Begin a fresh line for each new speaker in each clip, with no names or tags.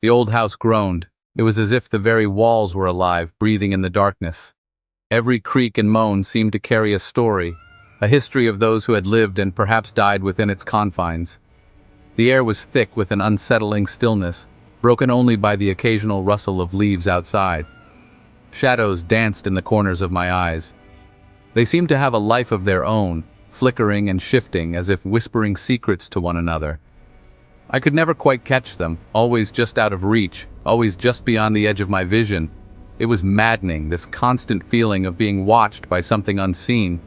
The old house groaned. It was as if the very walls were alive, breathing in the darkness. Every creak and moan seemed to carry a story, a history of those who had lived and perhaps died within its confines. The air was thick with an unsettling stillness, broken only by the occasional rustle of leaves outside. Shadows danced in the corners of my eyes. They seemed to have a life of their own, flickering and shifting as if whispering secrets to one another. I could never quite catch them, always just out of reach, always just beyond the edge of my vision. It was maddening, this constant feeling of being watched by something unseen.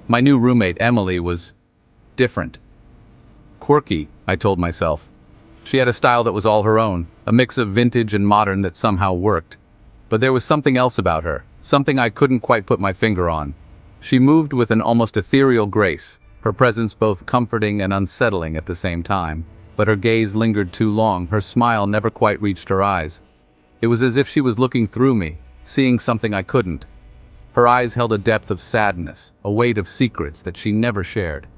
My new roommate, Emily, was different. Quirky, I told myself. She had a style that was all her own, a mix of vintage and modern that somehow worked. But there was something else about her, something I couldn't quite put my finger on. She moved with an almost ethereal grace, her presence both comforting and unsettling at the same time. But her gaze lingered too long, her smile never quite reached her eyes. It was as if she was looking through me, seeing something I couldn't. Her eyes held a depth of sadness, a weight of secrets that she never shared.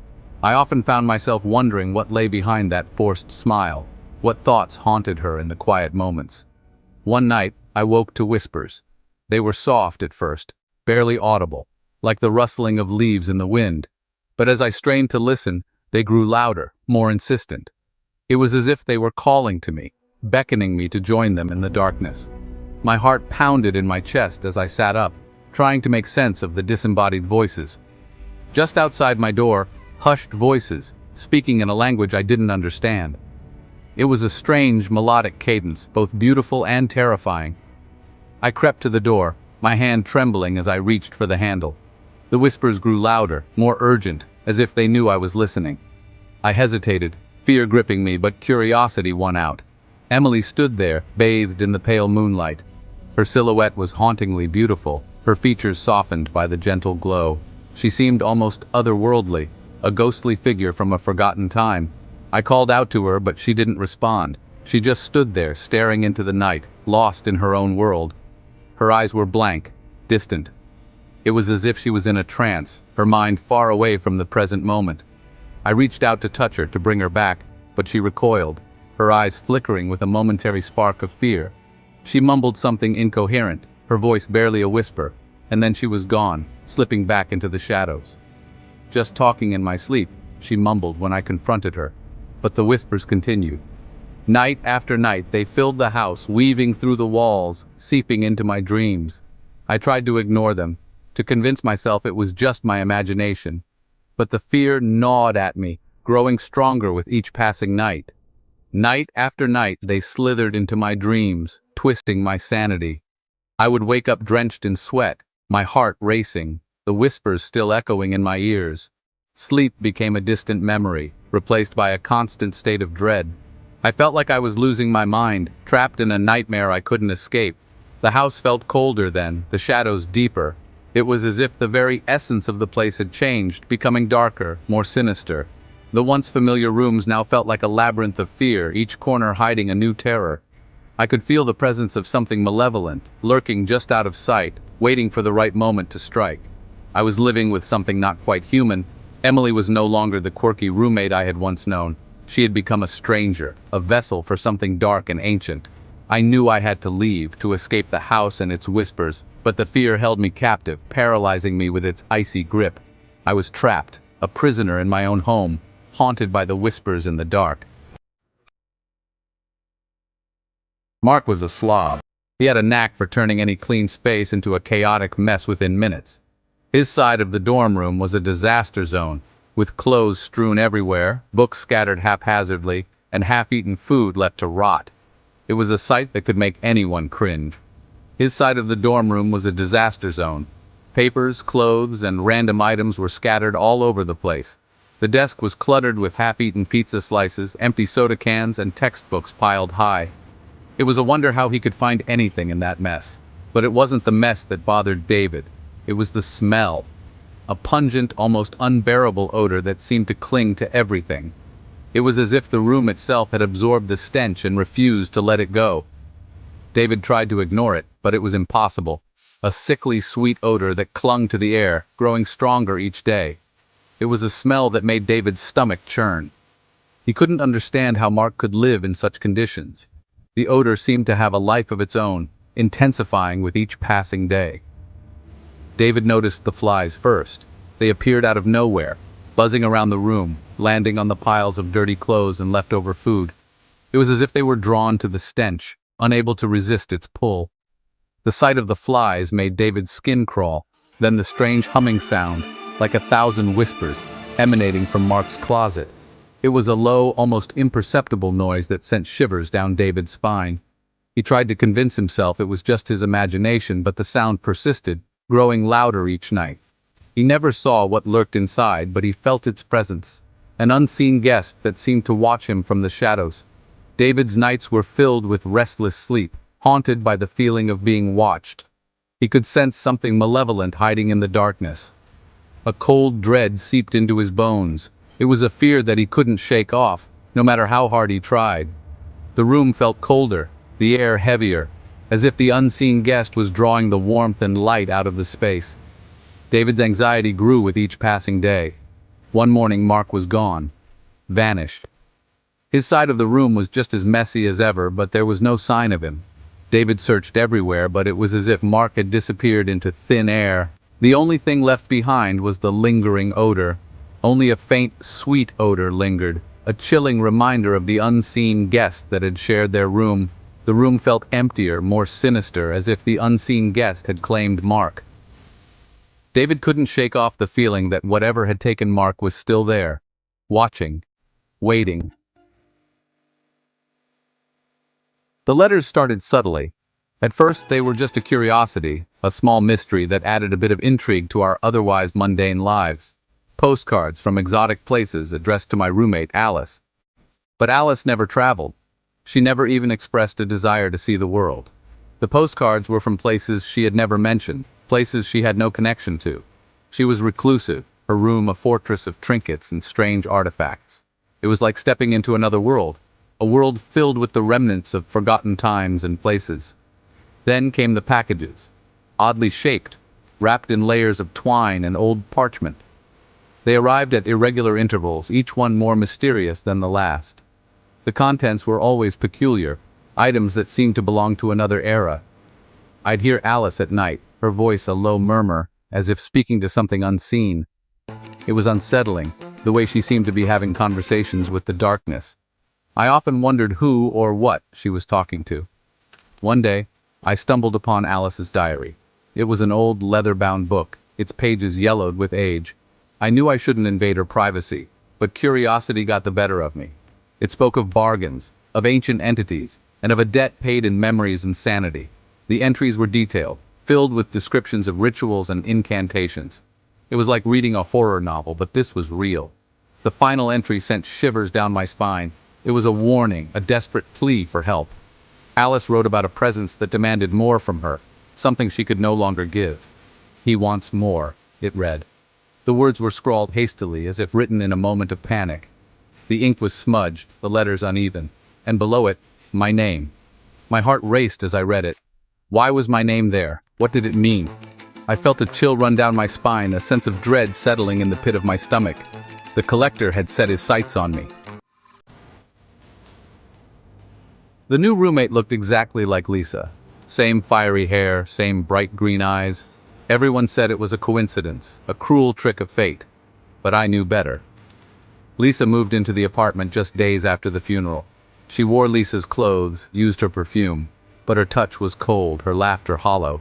I often found myself wondering what lay behind that forced smile, what thoughts haunted her in the quiet moments. One night, I woke to whispers. They were soft at first, barely audible, like the rustling of leaves in the wind. But as I strained to listen, they grew louder, more insistent. It was as if they were calling to me, beckoning me to join them in the darkness. My heart pounded in my chest as I sat up, trying to make sense of the disembodied voices. Just outside my door, hushed voices, speaking in a language I didn't understand. It was a strange, melodic cadence, both beautiful and terrifying. I crept to the door, my hand trembling as I reached for the handle. The whispers grew louder, more urgent, as if they knew I was listening. I hesitated, fear gripping me, but curiosity won out. Emily stood there, bathed in the pale moonlight. Her silhouette was hauntingly beautiful, her features softened by the gentle glow. She seemed almost otherworldly, a ghostly figure from a forgotten time. I called out to her, but she didn't respond. She just stood there, staring into the night, lost in her own world. Her eyes were blank, distant. It was as if she was in a trance, her mind far away from the present moment. I reached out to touch her, to bring her back, but she recoiled, her eyes flickering with a momentary spark of fear. She mumbled something incoherent, her voice barely a whisper, and then she was gone, slipping back into the shadows. "Just talking in my sleep," she mumbled when I confronted her. But the whispers continued. Night after night they filled the house, weaving through the walls, seeping into my dreams. I tried to ignore them, to convince myself it was just my imagination. But the fear gnawed at me, growing stronger with each passing night. Night after night they slithered into my dreams, twisting my sanity. I would wake up drenched in sweat, my heart racing, the whispers still echoing in my ears. Sleep became a distant memory, replaced by a constant state of dread. I felt like I was losing my mind, trapped in a nightmare I couldn't escape. The house felt colder then, the shadows deeper. It was as if the very essence of the place had changed, becoming darker, more sinister. The once familiar rooms now felt like a labyrinth of fear, each corner hiding a new terror. I could feel the presence of something malevolent, lurking just out of sight, waiting for the right moment to strike. I was living with something not quite human. Emily was no longer the quirky roommate I had once known. She had become a stranger, a vessel for something dark and ancient. I knew I had to leave, to escape the house and its whispers, but the fear held me captive, paralyzing me with its icy grip. I was trapped, a prisoner in my own home, haunted by the whispers in the dark. Mark was a slob. He had a knack for turning any clean space into a chaotic mess within minutes. His side of the dorm room was a disaster zone, with clothes strewn everywhere, books scattered haphazardly, and half-eaten food left to rot. It was a sight that could make anyone cringe. His side of the dorm room was a disaster zone. Papers, clothes, and random items were scattered all over the place. The desk was cluttered with half-eaten pizza slices, empty soda cans, and textbooks piled high. It was a wonder how he could find anything in that mess. But it wasn't the mess that bothered David. It was the smell. A pungent, almost unbearable odor that seemed to cling to everything. It was as if the room itself had absorbed the stench and refused to let it go. David tried to ignore it, but it was impossible. A sickly sweet odor that clung to the air, growing stronger each day. It was a smell that made David's stomach churn. He couldn't understand how Mark could live in such conditions. The odor seemed to have a life of its own, intensifying with each passing day. David noticed the flies first. They appeared out of nowhere, buzzing around the room, landing on the piles of dirty clothes and leftover food. It was as if they were drawn to the stench, unable to resist its pull. The sight of the flies made David's skin crawl, then the strange humming sound, like 1,000 whispers, emanating from Mark's closet. It was a low, almost imperceptible noise that sent shivers down David's spine. He tried to convince himself it was just his imagination, but the sound persisted, growing louder each night. He never saw what lurked inside, but he felt its presence, an unseen guest that seemed to watch him from the shadows. David's nights were filled with restless sleep, haunted by the feeling of being watched. He could sense something malevolent hiding in the darkness. A cold dread seeped into his bones. It was a fear that he couldn't shake off, no matter how hard he tried. The room felt colder, the air heavier, as if the unseen guest was drawing the warmth and light out of the space. David's anxiety grew with each passing day. One morning Mark was gone, vanished. His side of the room was just as messy as ever, but there was no sign of him. David searched everywhere, but it was as if Mark had disappeared into thin air. The only thing left behind was the lingering odor. Only a faint, sweet odor lingered, a chilling reminder of the unseen guest that had shared their room. The room felt emptier, more sinister, as if the unseen guest had claimed Mark. David couldn't shake off the feeling that whatever had taken Mark was still there, watching, waiting. The letters started subtly. At first they were just a curiosity, a small mystery that added a bit of intrigue to our otherwise mundane lives. Postcards from exotic places addressed to my roommate Alice. But Alice never traveled. She never even expressed a desire to see the world. The postcards were from places she had never mentioned, places she had no connection to. She was reclusive, her room a fortress of trinkets and strange artifacts. It was like stepping into another world, a world filled with the remnants of forgotten times and places. Then came the packages, oddly shaped, wrapped in layers of twine and old parchment. They arrived at irregular intervals, each one more mysterious than the last. The contents were always peculiar, items that seemed to belong to another era. I'd hear Alice at night, her voice a low murmur, as if speaking to something unseen. It was unsettling, the way she seemed to be having conversations with the darkness. I often wondered who or what she was talking to. One day, I stumbled upon Alice's diary. It was an old leather-bound book, its pages yellowed with age. I knew I shouldn't invade her privacy, but curiosity got the better of me. It spoke of bargains, of ancient entities, and of a debt paid in memories and sanity. The entries were detailed, filled with descriptions of rituals and incantations. It was like reading a horror novel, but this was real. The final entry sent shivers down my spine. It was a warning, a desperate plea for help. Alice wrote about a presence that demanded more from her, something she could no longer give. "He wants more," it read. The words were scrawled hastily, as if written in a moment of panic. The ink was smudged, the letters uneven, and below it, my name. My heart raced as I read it. Why was my name there? What did it mean? I felt a chill run down my spine, a sense of dread settling in the pit of my stomach. The collector had set his sights on me. The new roommate looked exactly like Lisa. Same fiery hair, same bright green eyes. Everyone said it was a coincidence, a cruel trick of fate. But I knew better. Lisa moved into the apartment just days after the funeral. She wore Lisa's clothes, used her perfume, but her touch was cold, her laughter hollow.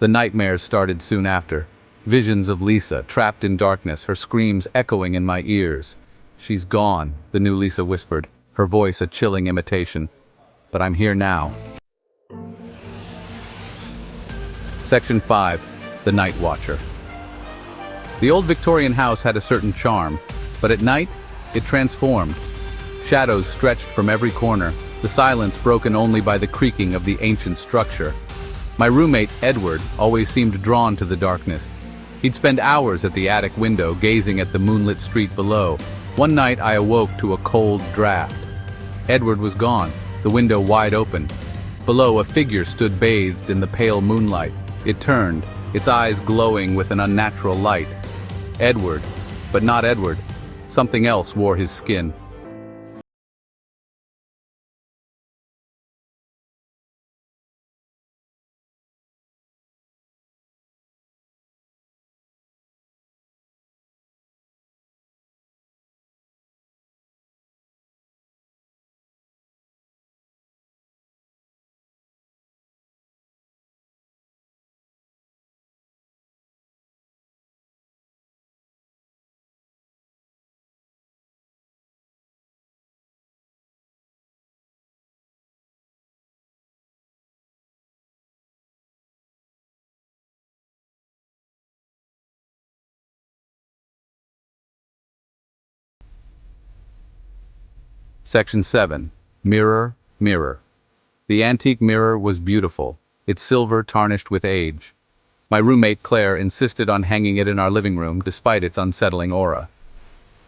The nightmares started soon after. Visions of Lisa, trapped in darkness, her screams echoing in my ears. "She's gone," the new Lisa whispered, her voice a chilling imitation. "But I'm here now." Section 5. The Night Watcher. The old Victorian house had a certain charm, but at night, it transformed. Shadows stretched from every corner, the silence broken only by the creaking of the ancient structure. My roommate, Edward, always seemed drawn to the darkness. He'd spend hours at the attic window gazing at the moonlit street below. One night I awoke to a cold draft. Edward was gone, the window wide open. Below, a figure stood bathed in the pale moonlight. It turned, its eyes glowing with an unnatural light. Edward, but not Edward. Something else wore his skin. Section 7. Mirror, Mirror. The antique mirror was beautiful, its silver tarnished with age. My roommate Claire insisted on hanging it in our living room despite its unsettling aura.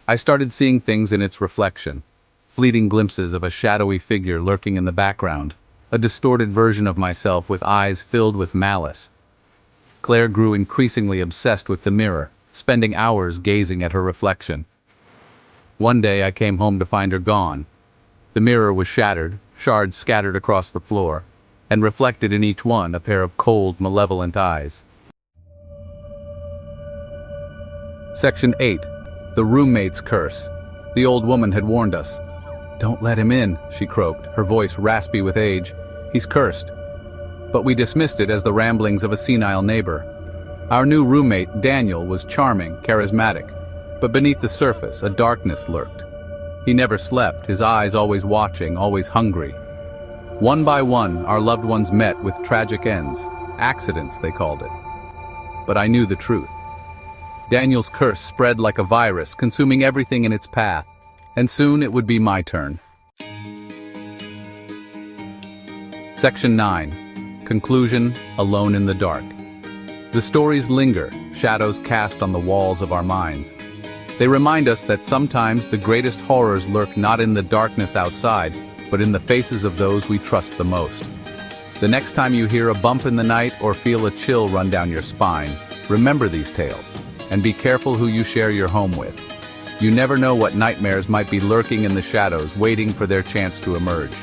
I started seeing things in its reflection, fleeting glimpses of a shadowy figure lurking in the background, a distorted version of myself with eyes filled with malice. Claire grew increasingly obsessed with the mirror, spending hours gazing at her reflection. One day I came home to find her gone. The mirror was shattered, shards scattered across the floor, and reflected in each one a pair of cold, malevolent eyes. Section 8. The Roommate's Curse. The old woman had warned us. "Don't let him in," she croaked, her voice raspy with age. "He's cursed." But we dismissed it as the ramblings of a senile neighbor. Our new roommate, Daniel, was charming, charismatic, but beneath the surface, a darkness lurked. He never slept, his eyes always watching, always hungry. One by one, our loved ones met with tragic ends. Accidents, they called it. But I knew the truth. Daniel's curse spread like a virus, consuming everything in its path, and soon it would be my turn. Section 9. Conclusion, Alone in the Dark. The stories linger, shadows cast on the walls of our minds. They remind us that sometimes the greatest horrors lurk not in the darkness outside, but in the faces of those we trust the most. The next time you hear a bump in the night or feel a chill run down your spine, remember these tales, and be careful who you share your home with. You never know what nightmares might be lurking in the shadows, waiting for their chance to emerge.